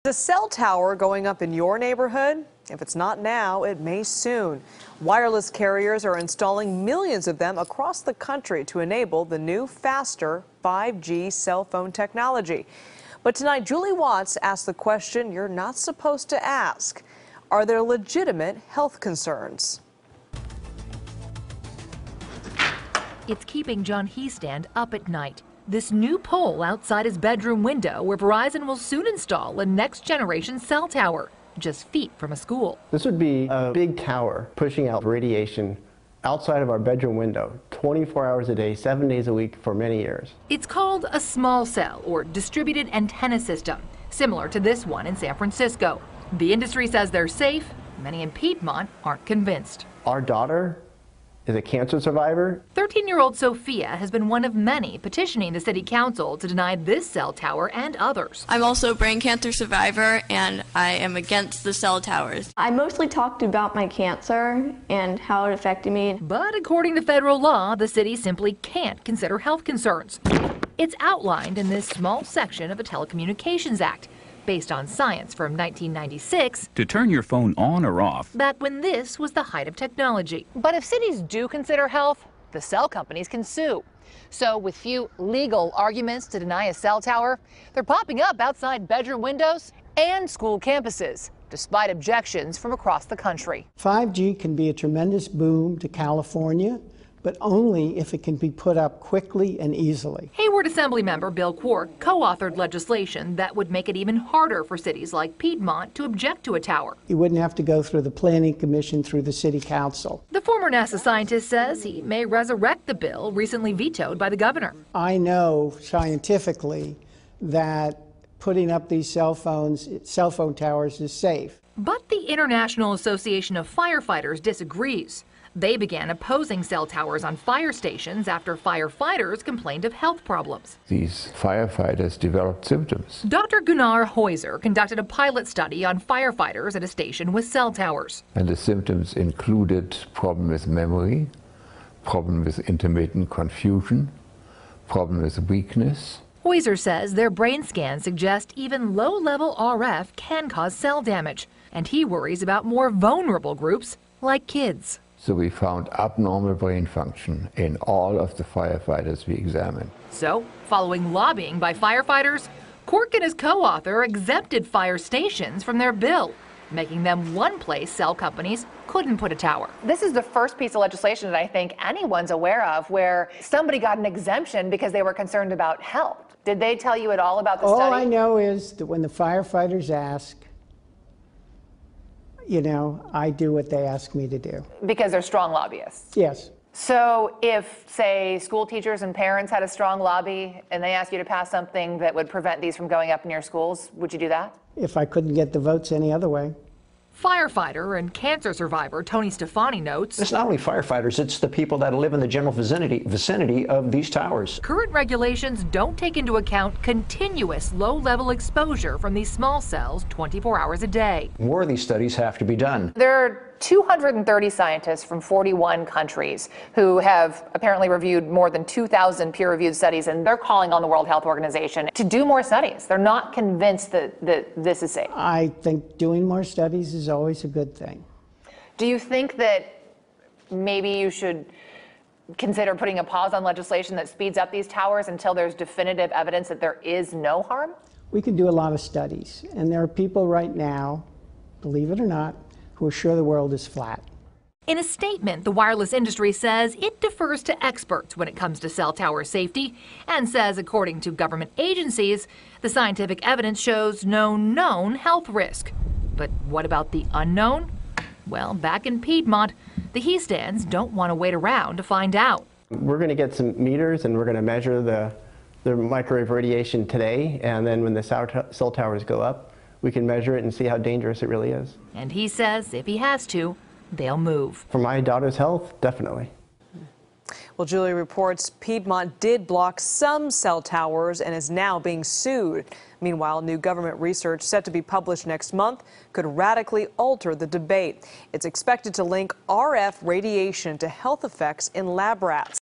The cell tower going up in your neighborhood? If it's not now, it may soon. Wireless carriers are installing millions of them across the country to enable the new, faster 5G cell phone technology. But tonight, Julie Watts asked the question you're not supposed to ask. Are there legitimate health concerns? It's keeping John Hiestand up at night. This new pole outside his bedroom window where Verizon will soon install a next-generation cell tower, just feet from a school. This would be a big tower pushing out radiation outside of our bedroom window, 24 hours a day, 7 days a week for many years. It's called a small cell or distributed antenna system, similar to this one in San Francisco. The industry says they're safe. Many in Piedmont aren't convinced. Our daughter is a cancer survivor. 13-year-old Sophia has been one of many petitioning the city council to deny this cell tower and others. I'm also a brain cancer survivor, and I am against the cell towers. I mostly talked about my cancer and how it affected me. But according to federal law, the city simply can't consider health concerns. It's outlined in this small section of the Telecommunications Act, based on science from 1996. To turn your phone on or off. Back when this was the height of technology. But if cities do consider health, the cell companies can sue. So with few legal arguments to deny a cell tower, they're popping up outside bedroom windows and school campuses, despite objections from across the country. 5G can be a tremendous boom to California, but only if it can be put up quickly and easily. Hayward Assemblymember Bill Quark co-authored legislation that would make it even harder for cities like Piedmont to object to a tower. You wouldn't have to go through the Planning Commission, through the City Council. The former NASA scientist says he may resurrect the bill recently vetoed by the governor. I know scientifically that putting up these cell phone towers is safe. But the International Association of Firefighters disagrees. They began opposing cell towers on fire stations after firefighters complained of health problems. These firefighters developed symptoms. Dr. Gunnar Heuser conducted a pilot study on firefighters at a station with cell towers. And the symptoms included problem with memory, problem with intermittent confusion, problem with weakness. Heuser says their brain scans suggest even low-level RF can cause cell damage, and he worries about more vulnerable groups like kids. So we found abnormal brain function in all of the firefighters we examined. So, following lobbying by firefighters, Quark and his co-author exempted fire stations from their bill, making them one place cell companies couldn't put a tower. This is the first piece of legislation that I think anyone's aware of where somebody got an exemption because they were concerned about health. Did they tell you at all about the study? All I know is that when the firefighters ask, I do what they ask me to do. Because they're strong lobbyists? Yes. So if, say, school teachers and parents had a strong lobby and they asked you to pass something that would prevent these from going up in your schools, would you do that? If I couldn't get the votes any other way. Firefighter and cancer survivor Tony Stefani notes, it's not only firefighters, it's the people that live in the general vicinity of these towers. Current regulations don't take into account continuous low-level exposure from these small cells 24 hours a day. More of these studies have to be done. There are 230 scientists from 41 countries who have apparently reviewed more than 2,000 peer-reviewed studies, and they're calling on the World Health Organization to do more studies. They're not convinced that this is safe. I think doing more studies is always a good thing. Do you think that maybe you should consider putting a pause on legislation that speeds up these towers until there's definitive evidence that there is no harm? We can do a lot of studies, and there are people right now, believe it or not, who are sure the world is flat. In a statement, the wireless industry says it defers to experts when it comes to cell tower safety and says, according to government agencies, the scientific evidence shows no known health risk. But what about the unknown? Well, back in Piedmont, the Hiestands don't want to wait around to find out. We're going to get some meters and we're going to measure the microwave radiation today, and then when the cell towers go up, we can measure it and see how dangerous it really is. And he says if he has to, they'll move. For my daughter's health, definitely. Well, Julie reports Piedmont did block some cell towers and is now being sued. Meanwhile, new government research set to be published next month could radically alter the debate. It's expected to link RF radiation to health effects in lab rats.